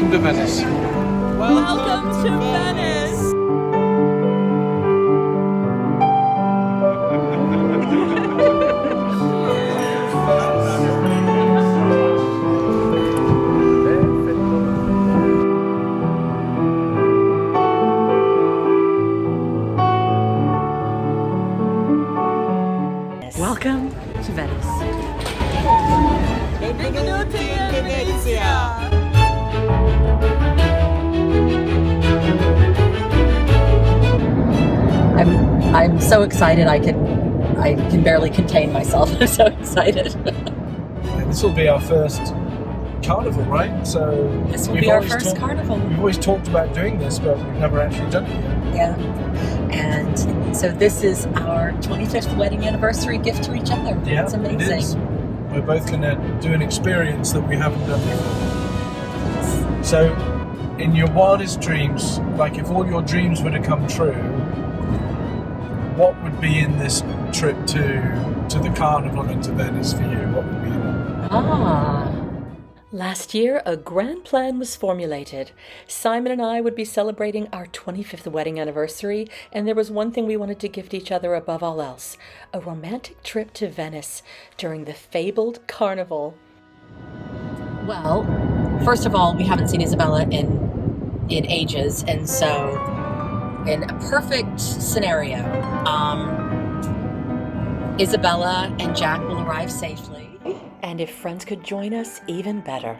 Welcome to Venice. Welcome to Venice. Welcome to Venice. Benvenuti in Venezia. I'm so excited I can barely contain myself. I'm so excited. This will be our first carnival, right? So This will be our first carnival. We've always talked about doing this, but we've never actually done it yet. Yeah. And so this is our 25th wedding anniversary gift to each other. Yeah, It's amazing. It is. We're both going to do an experience that we haven't done before. So, in your wildest dreams, like if all your dreams were to come true, what would be in this trip to the carnival and to Venice for you? What would be in it? Last year, a grand plan was formulated. Simon and I would be celebrating our 25th wedding anniversary, and there was one thing we wanted to gift each other above all else: a romantic trip to Venice during the fabled carnival. Well, first of all, we haven't seen Isabella in ages, and so in a perfect scenario, Isabella and Jack will arrive safely. And if friends could join us, even better.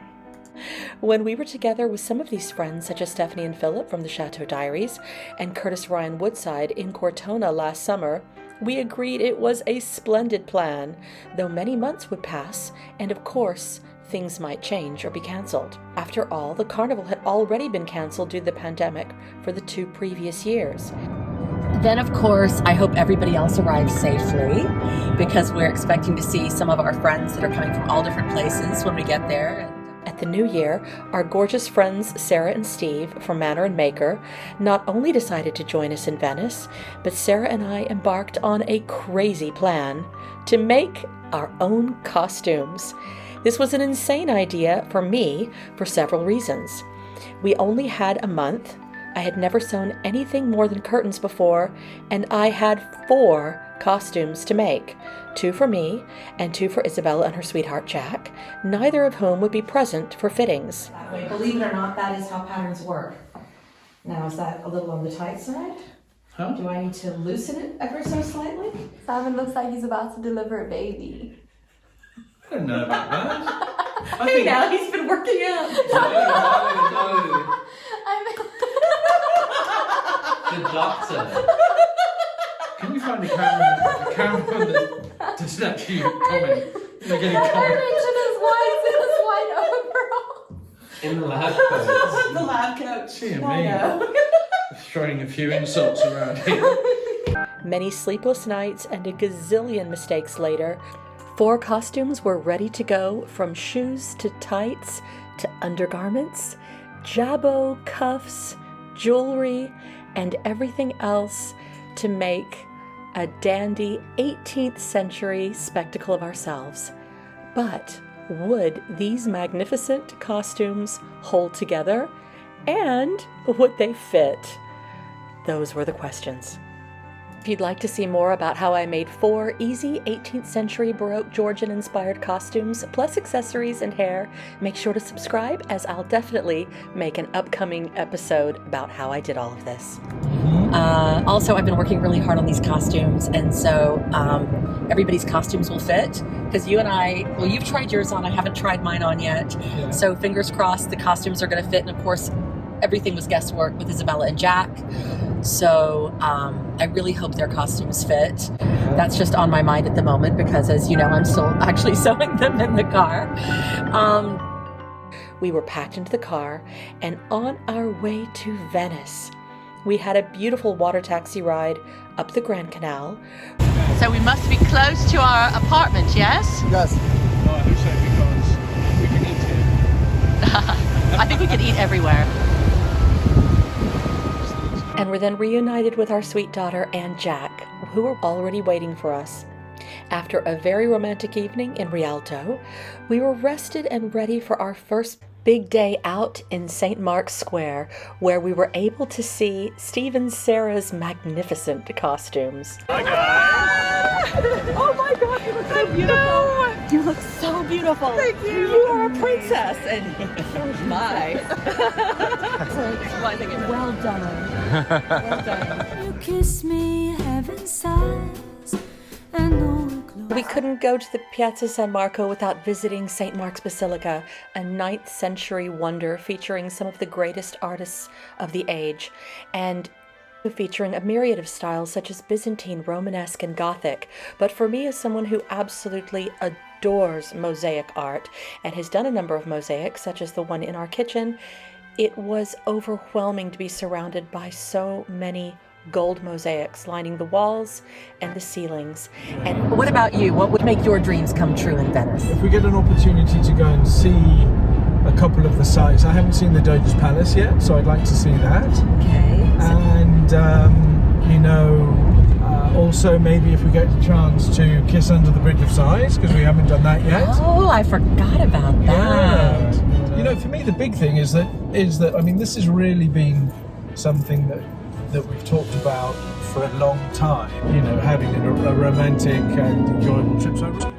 When we were together with some of these friends, such as Stephanie and Philip from the Chateau Diaries and Curtis Ryan Woodside in Cortona last summer, we agreed it was a splendid plan, though many months would pass, and of course, things might change or be cancelled. After all, the carnival had already been cancelled due to the pandemic for the 2 previous years. Then, of course, I hope everybody else arrives safely, because we're expecting to see some of our friends that are coming from all different places when we get there. At the new year, our gorgeous friends Sarah and Steve from Manor and Maker not only decided to join us in Venice, but Sarah and I embarked on a crazy plan to make our own costumes. This was an insane idea for me for several reasons. We only had a month. I had never sewn anything more than curtains before, and I had 4 costumes to make. 2 for me, and 2 for Isabella and her sweetheart Jack, neither of whom would be present for fittings. That way. Believe it or not, that is how patterns work. Now, is that a little on the tight side? Huh? Do I need to loosen it ever so slightly? Simon looks like he's about to deliver a baby. I don't know about that. Hey, now he's been working out. No. The doctor. Can you find a camera that doesn't actually comment? They're getting comment. In the lab coat. The lab coat. See me. Throwing a few insults around here. Many sleepless nights and a gazillion mistakes later, 4 costumes were ready to go, from shoes to tights to undergarments, jabot, cuffs, jewelry, and everything else to make a dandy 18th century spectacle of ourselves. But would these magnificent costumes hold together? And would they fit? Those were the questions. If you'd like to see more about how I made 4 easy 18th century Baroque Georgian inspired costumes, plus accessories and hair, make sure to subscribe, as I'll definitely make an upcoming episode about how I did all of this. Also, I've been working really hard on these costumes, and so everybody's costumes will fit, because you and I, well, you've tried yours on, I haven't tried mine on yet. Yeah. So fingers crossed the costumes are going to fit, and of course everything was guesswork with Isabella and Jack. So I really hope their costumes fit. That's just on my mind at the moment, because as you know, I'm still actually sewing them in the car. We were packed into the car and on our way to Venice. We had a beautiful water taxi ride up the Grand Canal. So we must be close to our apartment, yes? Yes. No, I hope so, because we can eat here. I think we could eat everywhere. And were then reunited with our sweet daughter and Jack, who were already waiting for us. After a very romantic evening in Rialto, we were rested and ready for our first Big day out in St. Mark's Square, where we were able to see Steve and Sarah's magnificent costumes. Oh my God, you look so beautiful. You look so beautiful. Thank you. You are a princess, and my. Well done. Well done. You kiss me, heaven sighs, and no close. We couldn't go to the Piazza San Marco without visiting St. Mark's Basilica, a 9th century wonder featuring some of the greatest artists of the age, and featuring a myriad of styles such as Byzantine, Romanesque, and Gothic. But for me, as someone who absolutely adores mosaic art and has done a number of mosaics, such as the one in our kitchen, it was overwhelming to be surrounded by so many gold mosaics lining the walls and the ceilings. And What about you? What would make your dreams come true in Venice? If we get an opportunity to go and see a couple of the sites, I haven't seen the Doge's Palace yet, so I'd like to see that. Okay. And also maybe if we get the chance to kiss under the Bridge of Sighs, because we haven't done that yet. Oh, I forgot about that. Yeah. For me the big thing is that I mean, this has really been something that we've talked about for a long time, having a romantic and enjoyable trip. So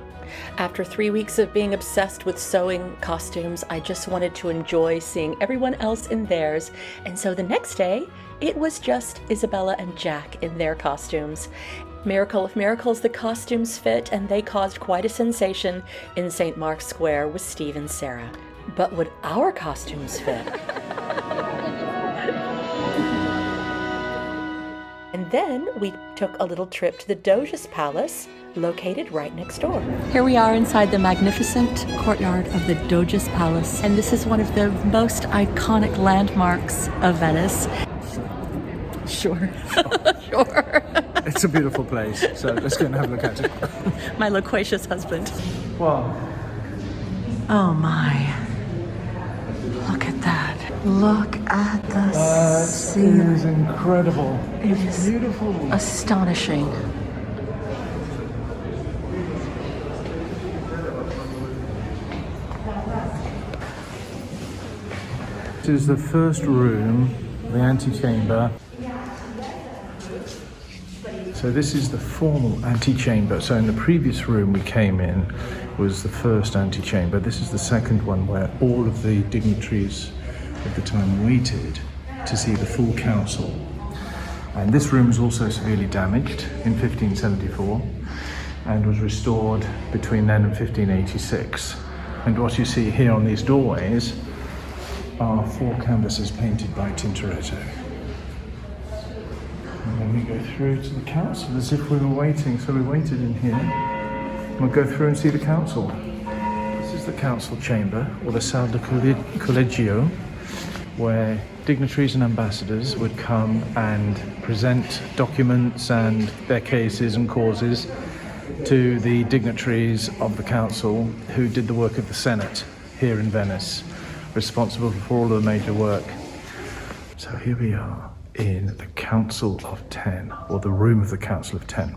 after 3 weeks of being obsessed with sewing costumes, I just wanted to enjoy seeing everyone else in theirs. And so the next day, it was just Isabella and Jack in their costumes. Miracle of miracles, the costumes fit, and they caused quite a sensation in St. Mark's Square with Steve and Sarah. But would our costumes fit? And then we took a little trip to the Doge's Palace, located right next door. Here we are inside the magnificent courtyard of the Doge's Palace, and this is one of the most iconic landmarks of Venice. Sure. Sure. it's a beautiful place, so let's go and have a look at it. My loquacious husband. Wow. Oh my. Look at that. Look at the sea. It is incredible. It is beautiful. Astonishing. This is the first room, the antechamber. So this is the formal antechamber. So in the previous room we came in was the first antechamber. This is the second one where all of the dignitaries of the time waited to see the full council. And this room was also severely damaged in 1574 and was restored between then and 1586. And what you see here on these doorways are 4 canvases painted by Tintoretto. And then we go through to the council as if we were waiting. So we waited in here. We'll go through and see the council. This is the council chamber, or the Salle de Collegio, where dignitaries and ambassadors would come and present documents and their cases and causes to the dignitaries of the council who did the work of the Senate here in Venice, responsible for all of the major work. So here we are in the Council of 10, or the room of the Council of 10.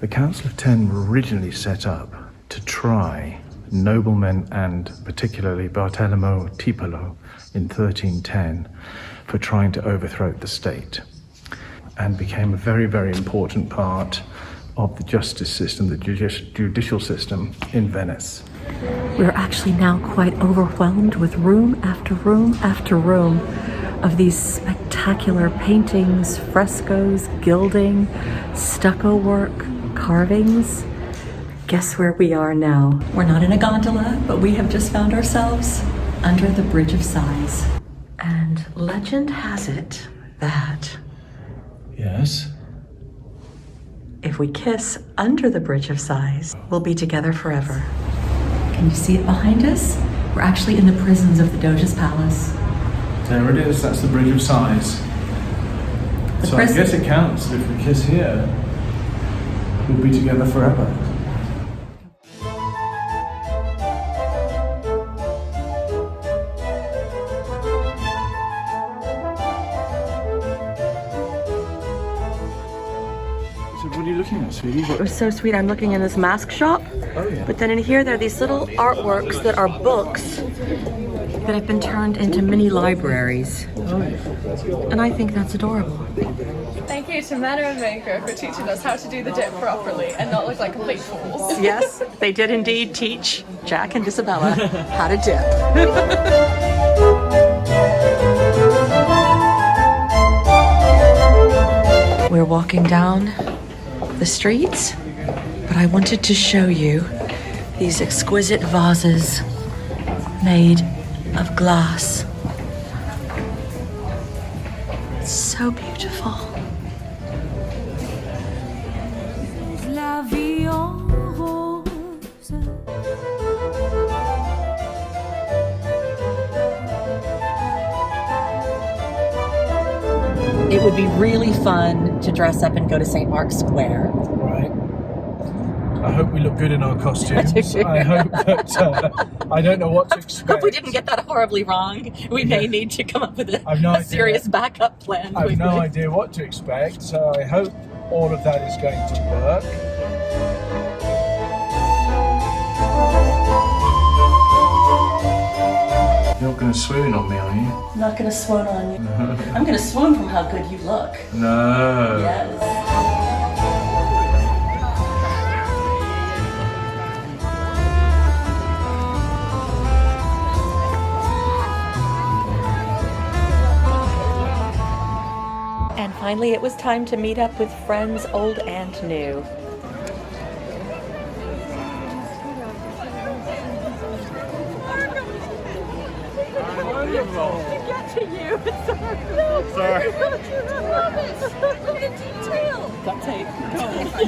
The Council of 10 were originally set up to try noblemen, and particularly Bartolomeo Tiepolo in 1310, for trying to overthrow the state, and became a very, very important part of the justice system, the judicial system in Venice. We're actually now quite overwhelmed with room after room after room of these spectacular paintings, frescoes, gilding, stucco work, carvings. Guess where we are now? We're not in a gondola, but we have just found ourselves under the Bridge of Sighs. And legend has it that Yes? if we kiss under the Bridge of Sighs, we'll be together forever. Can you see it behind us? We're actually in the prisons of the Doge's Palace. There it is, that's the Bridge of Sighs. So I guess it counts if we kiss here, we'll be together forever. So what are you looking at, sweetie? It was so sweet. I'm looking in this mask shop Oh, yeah. But then in here, there are these little artworks that are books that have been turned into mini libraries. Oh, yeah. And I think that's adorable. Thank you to Manor and Maker for teaching us how to do the dip properly and not look like complete fools. Yes, they did indeed teach Jack and Isabella how to dip. We're walking down the streets, but I wanted to show you these exquisite vases made of glass. It's so beautiful. La vie en rose. It would be really fun to dress up and go to St. Mark's Square. Right. I hope we look good in our costumes. I do. I hope that I don't know what to expect. Hope we didn't get that horribly wrong. We may need to come up with I've no a idea. serious backup plan. I've no quickly. idea what to expect, so I hope all of that is going to work. You're not going to swoon on me, are you? I'm not gonna swoon on you. I'm gonna swoon from how good you look. No. Yes. And finally, it was time to meet up with friends old and new.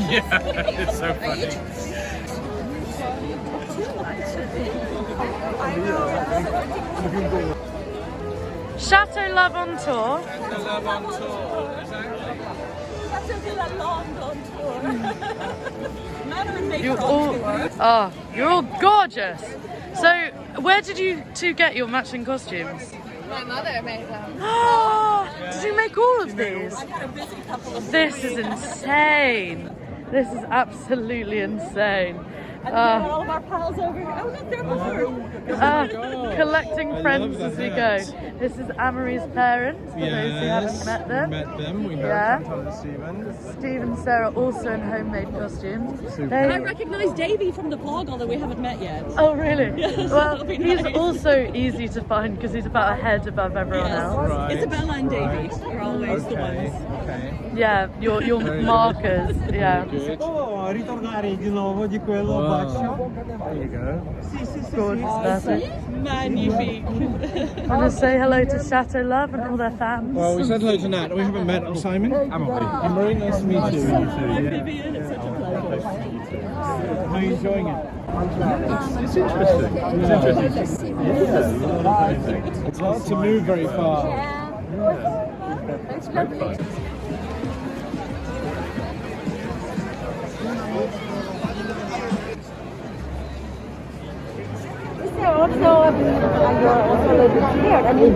Yeah, it's so funny. Chateau Love on tour. You're all gorgeous. So, where did you two get your matching costumes? My mother made them. Did you make all of these? This is insane. This is absolutely insane. All of our pals over here. Oh, look, they're Collecting friends as we go. This is Amory's parents, for those who haven't met them. Met them. We know Yeah. Chantal and Stephen. Steve and Sarah also in homemade costumes. Super. They- I recognize Davey from the vlog, although we haven't met yet. Oh really? Well, that'll be he's nice. also easy to find because he's about a head above everyone else. Right. Isabella and Davey are always the Okay. ones. Okay. Yeah, your markers. Yeah. Good. Ritornare di nuovo di quello bacio. There you go. Gorgeous person. Magnifique. Want to say hello to Chateau Love and all their fans? Well, we said hello to Nat. We haven't met Simon. I'm very nice to meet you. Vivian, it's such a pleasure. How are you enjoying it? It's interesting. It's interesting. It's hard to move very far. You're also a little bit scared. I mean,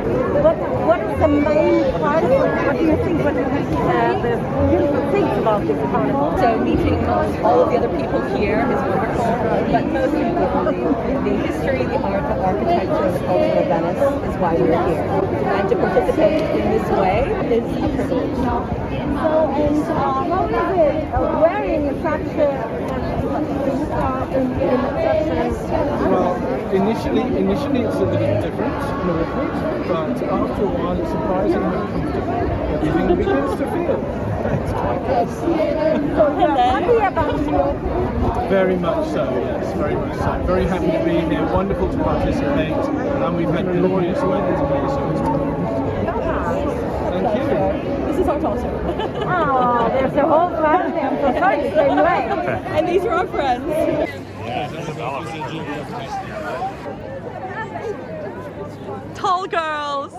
what is the main part of it? What do you think? What the beautiful things about this carnival? So meeting all of the other people here is wonderful, but most importantly, the history, the art, the architecture, and the culture of Venice is why we're here. And to participate in this way is a privilege. So, and how is it wearing such a Well, initially it's a little different and awkward, but after a while it's surprising how comfortable everything begins to feel. It's quite nice. So you're happy about it? Very much so, yes, very much so. Very happy to be here, wonderful to participate, and we've had glorious weather today, so it's Thank you. This is our daughter. Oh, there's a whole family. I'm so sorry the same way. And these are our friends. Tall girls.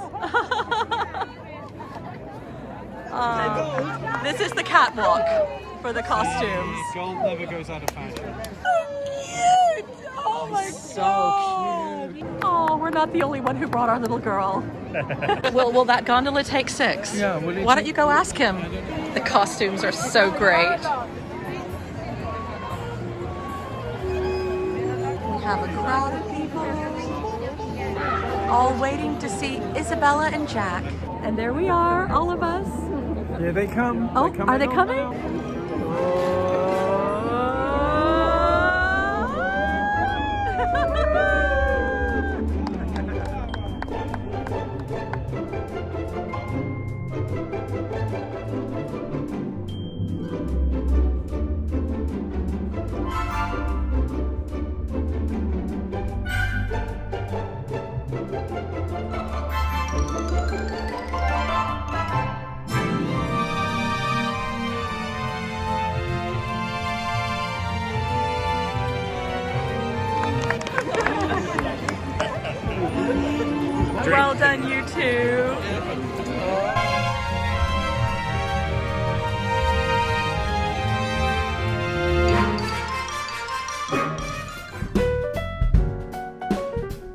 This is the catwalk for the costumes. Gold never goes out of fashion. Oh my god! Cute. Oh, we're not the only one who brought our little girl. will that gondola take 6? Yeah, will it Why don't you go ask him? The costumes are so great. have a crowd of people all waiting to see Isabella and Jack. And there we are, all of us. Here they come. Oh, are they coming? Well done, you two.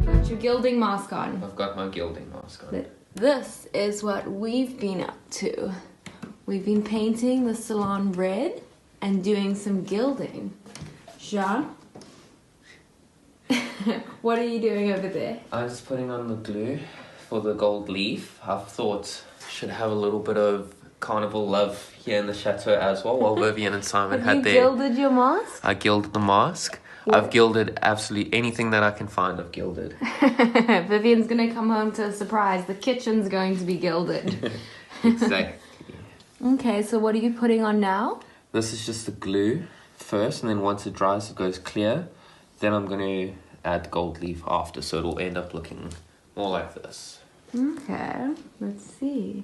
Got your gilding mask on. I've got my gilding mask on. This is what we've been up to. We've been painting the salon red and doing some gilding. Jean? What are you doing over there? I'm just putting on the glue for the gold leaf. I've thought should have a little bit of carnival love here in the chateau as well, while Vivian and Simon Have had you their... gilded your mask? I gilded the mask. Yeah. I've gilded absolutely anything that I can find. I've gilded. Vivian's gonna come home to a surprise. The kitchen's going to be gilded. Exactly. Okay, so what are you putting on now? This is just the glue first, and then once it dries, it goes clear. Then I'm going to add gold leaf after, so it'll end up looking more like this. Okay, let's see.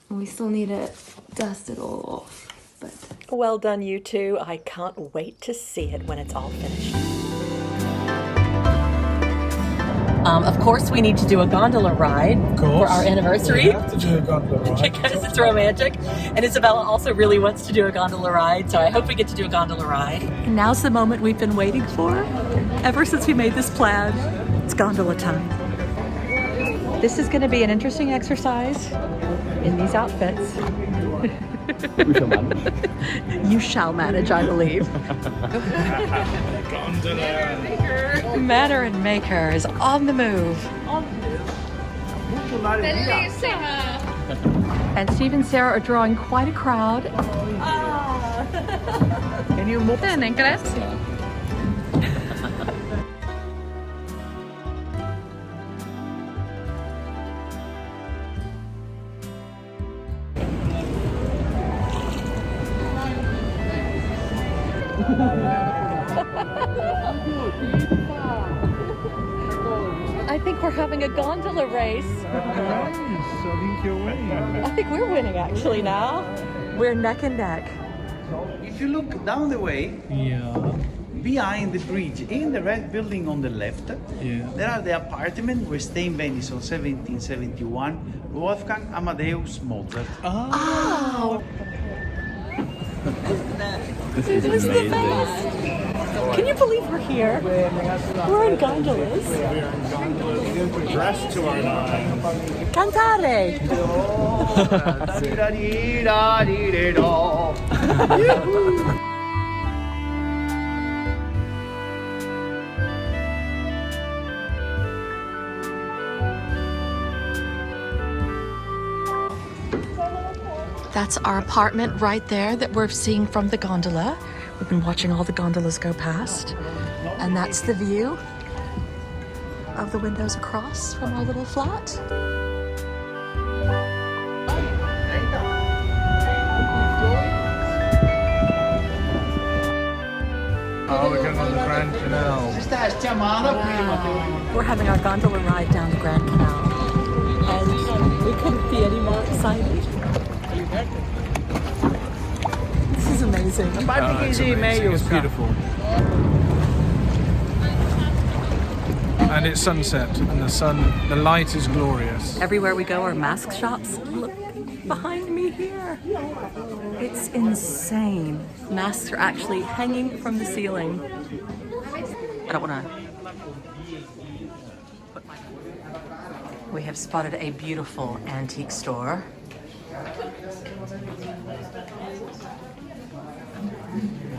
We still need to dust it all off, but... Well done, you two. I can't wait to see it when it's all finished. Of course, we need to do a gondola ride for our anniversary. We have to do a gondola ride. Because it's romantic. And Isabella also really wants to do a gondola ride, so I hope we get to do a gondola ride. And now's the moment we've been waiting for. Ever since we made this plan, it's gondola time. This is going to be an interesting exercise in these outfits. We shall manage. You shall manage, I believe. Manner and Maker is on the move. And Steve and Sarah are drawing quite a crowd. Can you move? I think we're having a gondola race. Nice. I think you're winning. I think we're winning actually now. We're neck and neck. If you look down the way, behind the bridge, in the red building on the left, there are the apartments where stay in Venice on 1771, Wolfgang Amadeus Mozart. Oh! This is the best! Can you believe we're here? We're in gondolas. We're in gondolas. We're dressed to our nines. Cantare! That's our apartment right there that we're seeing from the gondola. We've been watching all the gondolas go past. And that's the view of the windows across from our little flat. Oh, we're going on the Grand Canal. We're having our gondola ride down the Grand Canal. And we couldn't be any more excited. This is amazing. It's amazing. It's beautiful. And it's sunset, and the light is glorious. Everywhere we go are mask shops. Look behind me here. It's insane. Masks are actually hanging from the ceiling. I don't want to. We have spotted a beautiful antique store.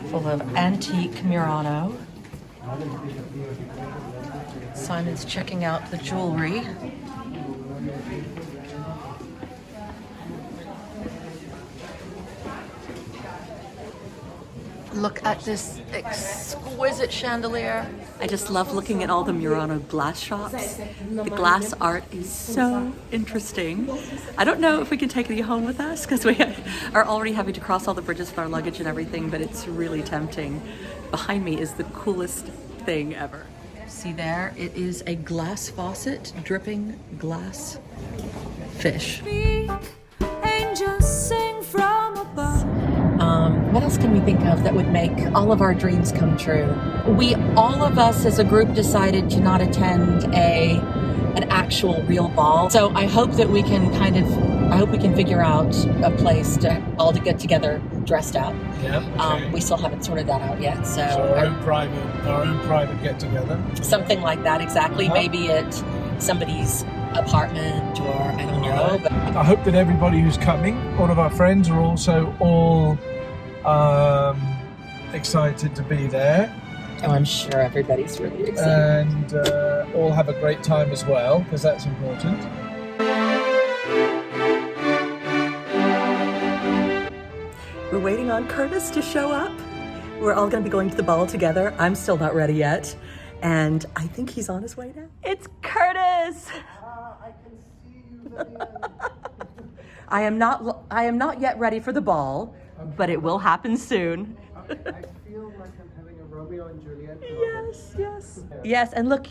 Full of antique Murano. Simon's checking out the jewelry. Look at this exquisite chandelier. I just love looking at all the Murano glass shops. The glass art is so interesting. I don't know if we can take it home with us because we are already having to cross all the bridges with our luggage and everything, but it's really tempting. Behind me is the coolest thing ever. See there? It is a glass faucet dripping glass fish. Angels sing from above. What else can we think of that would make all of our dreams come true? All of us as a group decided to not attend an actual real ball. So I hope that we can figure out a place to all to get together dressed up. Yeah. Okay. We still haven't sorted that out yet. So our own private get together. Something like that, exactly. Maybe at somebody's apartment or I don't know. But I hope that everybody who's coming, all of our friends, are also all excited to be there. Oh, I'm sure everybody's really excited. And all have a great time as well, because that's important. We're waiting on Curtis to show up. We're all going to be going to the ball together. I'm still not ready yet. And I think he's on his way now. It's Curtis! I can see you, Vivian. I am not yet ready for the ball, but it will happen soon. I feel like I'm having a Romeo and Juliet. Yes. Yes, and look,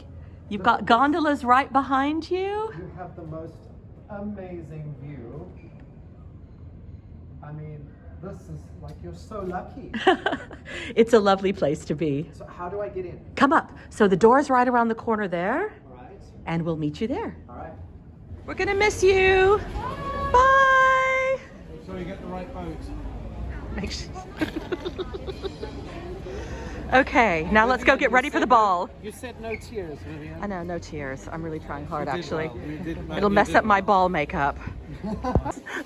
you've got gondolas right behind you. You have the most amazing view. I mean, this is like, you're so lucky. It's a lovely place to be. So how do I get in? Come up. So the door's right around the corner there. All right. And we'll meet you there. All right. We're gonna miss you. Bye. So you get the right boat. Make sure. Okay, now let's go get ready for the ball. You said no tears, Vivian. I know, no tears. I'm really trying hard, actually. Well. It'll mess up my ball makeup.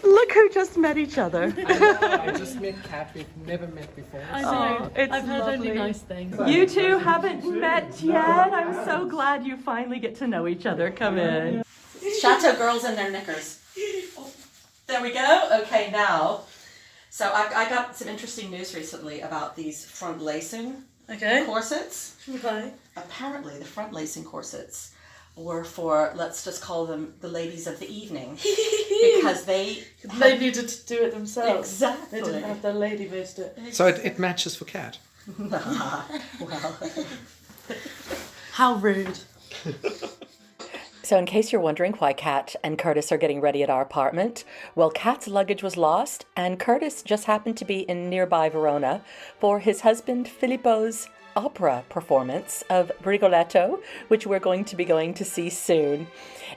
Look who just met each other. I just met Kat. We've never met before. I know. It's I've heard lovely. only nice things. You two haven't met yet. I'm so glad you finally get to know each other. Come in. Chateau girls in their knickers. There we go. Okay, now. So I got some interesting news recently about these front lacing corsets. Okay. Apparently, the front lacing corsets were for, let's just call them the ladies of the evening, because they needed to do it themselves. Exactly. They didn't have their lady boost it. So it matches for Kat. Well. How rude. So in case you're wondering why Kat and Curtis are getting ready at our apartment, well, Kat's luggage was lost and Curtis just happened to be in nearby Verona for his husband Filippo's opera performance of Rigoletto, which we're going to see soon.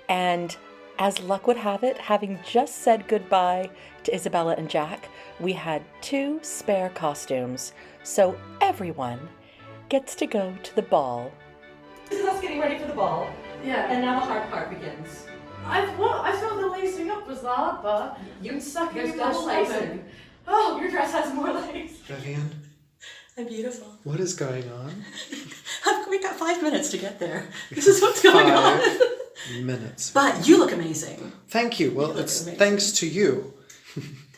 And as luck would have it, having just said goodbye to Isabella and Jack, we had 2 spare costumes. So everyone gets to go to the ball. This is us getting ready for the ball. Yeah. And now the hard part begins. I thought the lacing up was the hard part. You suck. There's There's no no lacing. lacing. Oh, your dress has more lace. Vivian, I'm beautiful. what is going on? We got 5 minutes to get there. This is what's going on. 5 minutes. But you look amazing. Thank you. Well, it's thanks to you.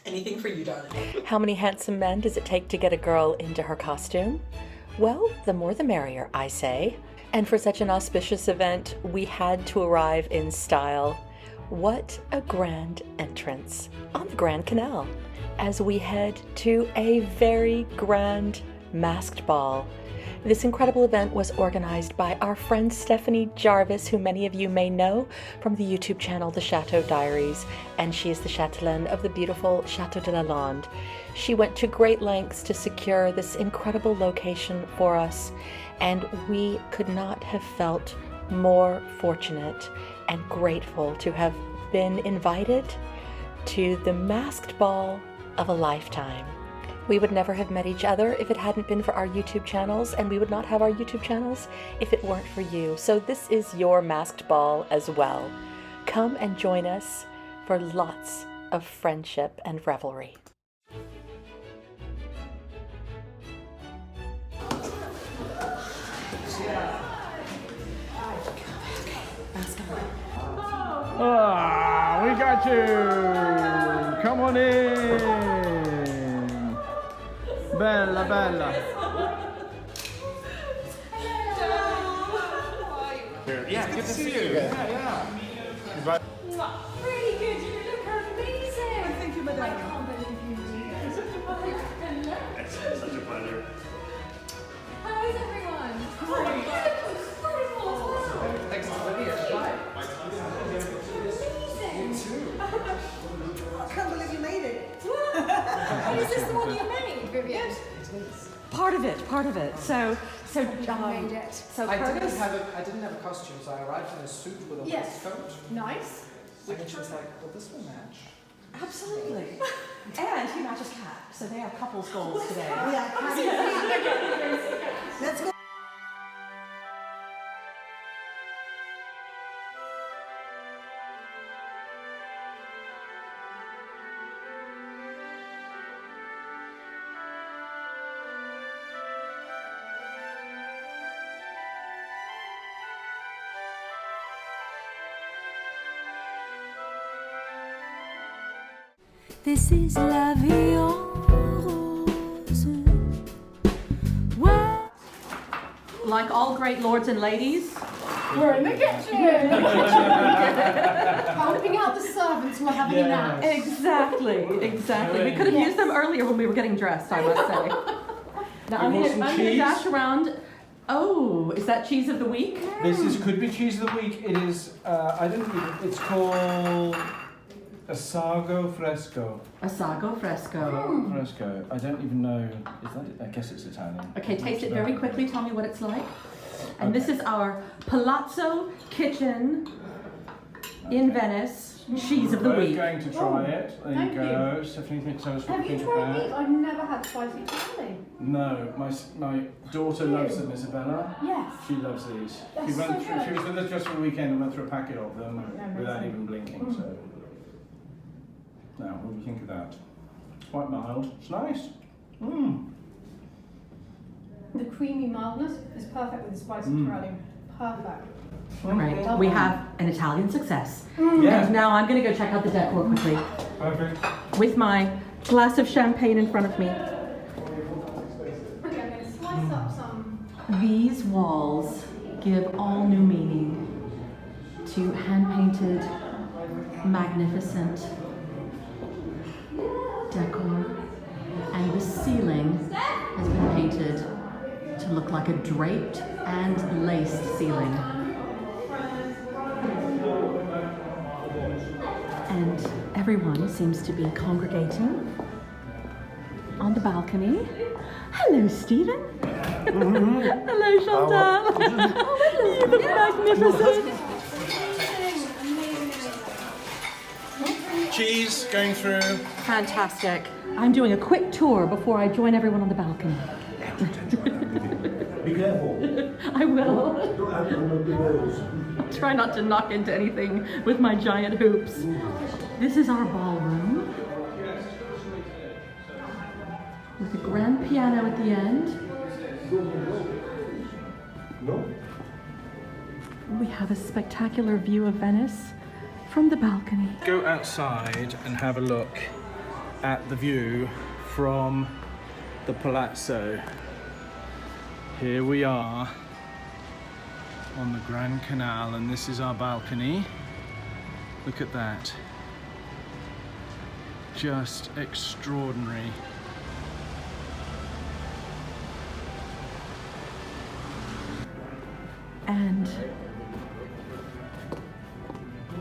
Anything for you, darling. How many handsome men does it take to get a girl into her costume? Well, the more the merrier, I say. And for such an auspicious event, we had to arrive in style. What a grand entrance on the Grand Canal as we head to a very grand masked ball. This incredible event was organized by our friend Stephanie Jarvis, who many of you may know from the YouTube channel The Chateau Diaries, and she is the chatelaine of the beautiful Chateau de la Lande. She went to great lengths to secure this incredible location for us, and we could not have felt more fortunate and grateful to have been invited to the masked ball of a lifetime. We would never have met each other if it hadn't been for our YouTube channels, and we would not have our YouTube channels if it weren't for you. So this is your masked ball as well. Come and join us for lots of friendship and revelry. you. Come on in. Bella, bella. Yeah, good to see you. Yeah. Really good, you look amazing. Thank you, madam. I can't believe you did. It's such a pleasure. How is everyone? Great. You look incredible as well. Thanks to Lydia. Bye. Amazing. I can't believe you made it. Is this the one you made, Vivian? Part of it. So You made it. So I Curtis. didn't have a costume, so I arrived in a suit with a waistcoat. Nice. And then she was like, well, this will match. Absolutely. And he matches Cat, so they are couples goals today. Let's go. This is la vie en rose. Well, Like all great lords and ladies, We're in the kitchen! Helping out the servants who are having a nap. Exactly. We could have used them earlier when we were getting dressed, I must say. Now I'm gonna dash around. Oh, is that cheese of the week? This could be cheese of the week. It is, it's called Asago Fresco. Asago Fresco. Fresco. I don't even know. Is that it? I guess it's Italian. Okay, taste it very quickly. Tell me what it's like. And this is our Palazzo Kitchen in Venice. Cheese of the We're week. going to try it. There thank you go. Stephanie's going to tell us what Have you you think tried about these? it. I've never had spicy chili. No, my daughter loves them, Isabella. Yes. She loves these. That's She went so through. good. She was with us just for the weekend and went through a packet of them without even blinking. So, now what do you think of that? It's quite mild. It's nice. The creamy mildness is perfect with the spicy chili. Perfect. Right. We have an Italian success. Yeah. And now I'm going to go check out the decor quickly. Perfect. With my glass of champagne in front of me. Okay, I'm going to slice up some. These walls give all new meaning to hand-painted, magnificent decor. And the ceiling has been painted to look like a draped and laced ceiling. And everyone seems to be congregating on the balcony. Hello, Stephen. Hello, Chantal. You look magnificent. Cheese going through. Fantastic. I'm doing a quick tour before I join everyone on the balcony. Be careful. I will. Don't have it on the nose. I'll try not to knock into anything with my giant hoops. This is our ballroom. With a grand piano at the end. No? We have a spectacular view of Venice from the balcony. Go outside and have a look at the view from the Palazzo. Here we are on the Grand Canal, and this is our balcony. Look at that. Just extraordinary. And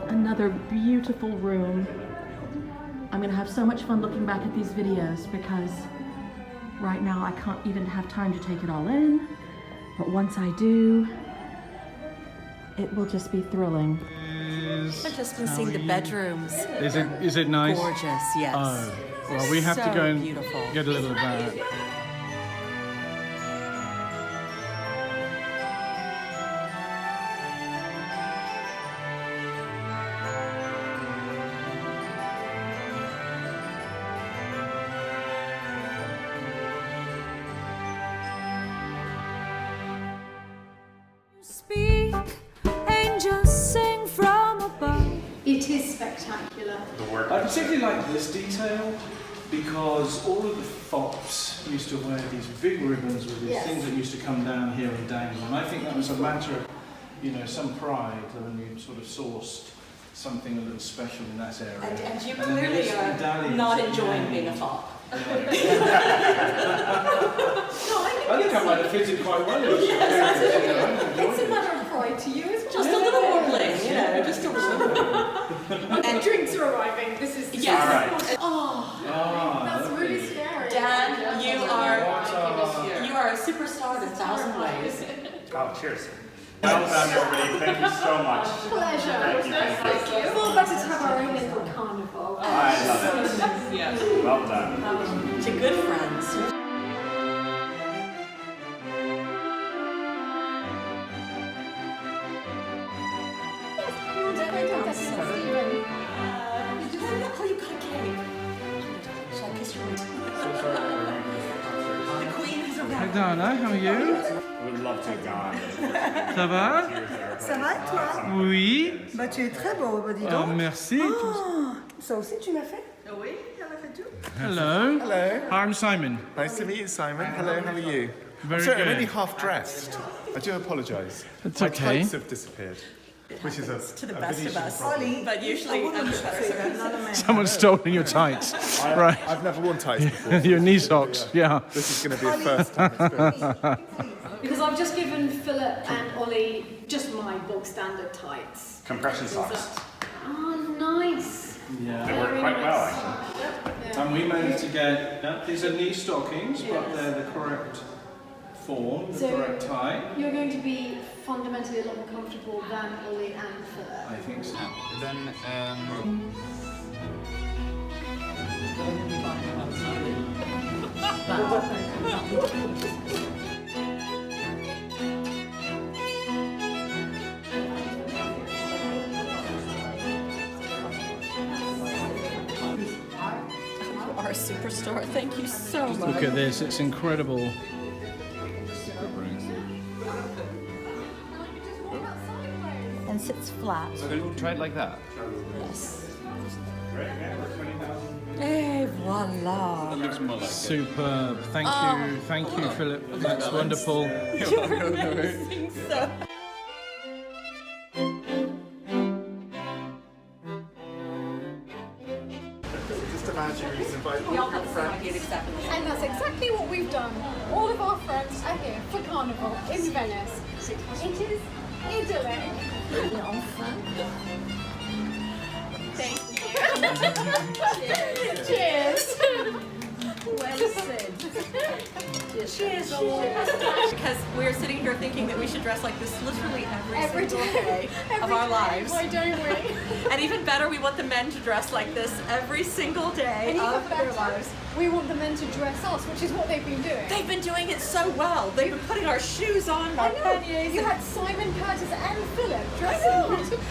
another beautiful room. I'm gonna have so much fun looking back at these videos because right now I can't even have time to take it all in. But once I do, it will just be thrilling. I've just been seeing the bedrooms. Is it nice? Gorgeous, yes. Oh, well, we have to So go and beautiful. get a little of that. speak, angels sing from above. It is spectacular. work. I particularly like this detail because all of the fops used to wear these big ribbons with these things that used to come down here and dangle, and I think that was a matter of, you know, some pride when you sort of sourced something a little special in that area. And you clearly are not enjoying being a fop. I think I might have fitted quite well in this It's a matter of pride to you as well. Just a little more bling, you know, just a little. And drinks are arriving. This is Yes. All right. That's really scary. Dan, you are a superstar in 1,000 ways. Oh, cheers. Well done, everybody. Thank you so much. Pleasure. Thank you. It's all better to have our own little carnival. I love it. Well done. To good friends. Oh, you got a cake. Shall I kiss your ring? The queen has arrived. Hey Dana, how are you? Would love to have gone. Ça va? Ça va toi? Oui. Bah tu es très beau, bah dis Oh, donc. merci. Oh, ça aussi tu l'as fait? Oui, elle a fait tout. Hello. Hello. Hi, I'm Simon. Nice to meet you, Simon. Hello, how are you? Very I'm sorry, good. I'm only half dressed. I do apologise. It's My okay. tights have disappeared. Which is To the best of Venetian us. problem. But usually I'm the better. Someone's stolen your tights. Right. I've never worn tights before. Your knee socks, yeah. This is going to be a first time experience. Because I've just given Philip and Ollie just my bog standard tights. Compression socks. Oh, nice. Yeah. They work quite well, actually. And we managed to get, these are knee stockings, but they're the correct form, the correct type. You're going to be fundamentally a lot more comfortable than Ollie and Philip. I think so. Then, You are a superstar. Thank you so much. Look at this, it's incredible. And sits flat. so try it like that. Yes. Et voila. Superb. Thank you, Philip. That's wonderful. You're amazing, sir. Just imagine you invite all your friends. And that's exactly what we've done. All of our friends are here for Carnival in Venice. It is idyllic. Thank you. Cheers. Well said. Cheers. Because we're sitting here thinking that we should dress like this literally every single day of our lives. Why don't we? And even better, we want the men to dress like this every single day And of even their better, lives. we want the men to dress us, which is what they've been doing. They've been doing it so well. They've been putting our shoes on, our panniers. You had Simon, Curtis, and Philip dressing.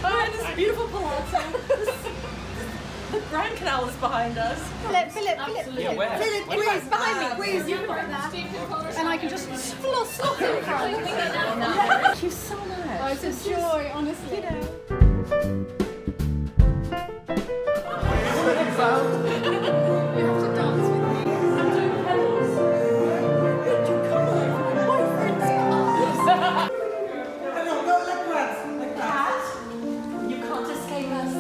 And this beautiful palazzo. The Grand Canal is behind us. Philip, Yeah, where? Philip, please, behind me, please. You right there. And I can just slop in front. Thank you so much. Oh, it's a joy, honestly. You know. You have to dance with me. No, go like that. Like that. You can't escape us.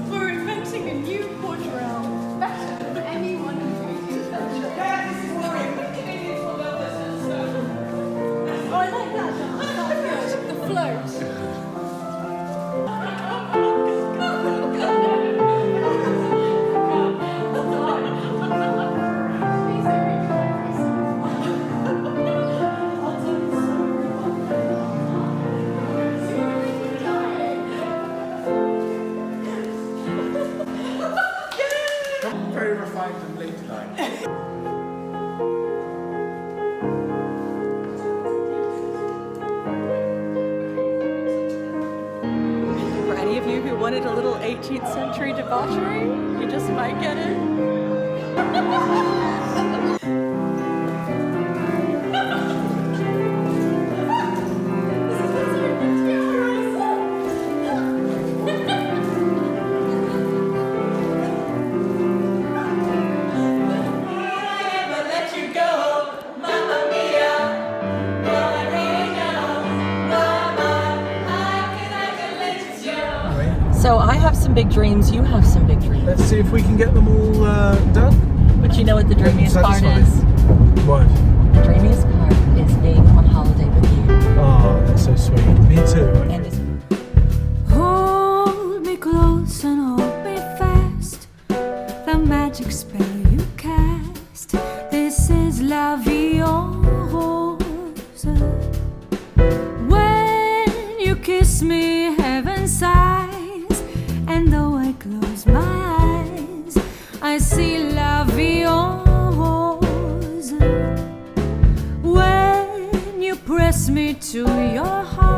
We're inventing a new quadrille. Better than anyone who's used it. Oh, I like that. Good. The float. Very refined and ladylike. wanted a little 18th century debauchery, you just might get it. So I have some big dreams, you have some big dreams. Let's see if we can get them all done. But you know what the dreamiest part is? What? The dreamiest part is being on holiday with you. Oh, that's so sweet. Me too. And it's Hold me close and hold me fast. The magic spell you cast. This is la vie en rose. When you kiss me, heaven sighs. And though I close my eyes, I see la vie en rose. When you press me to your heart.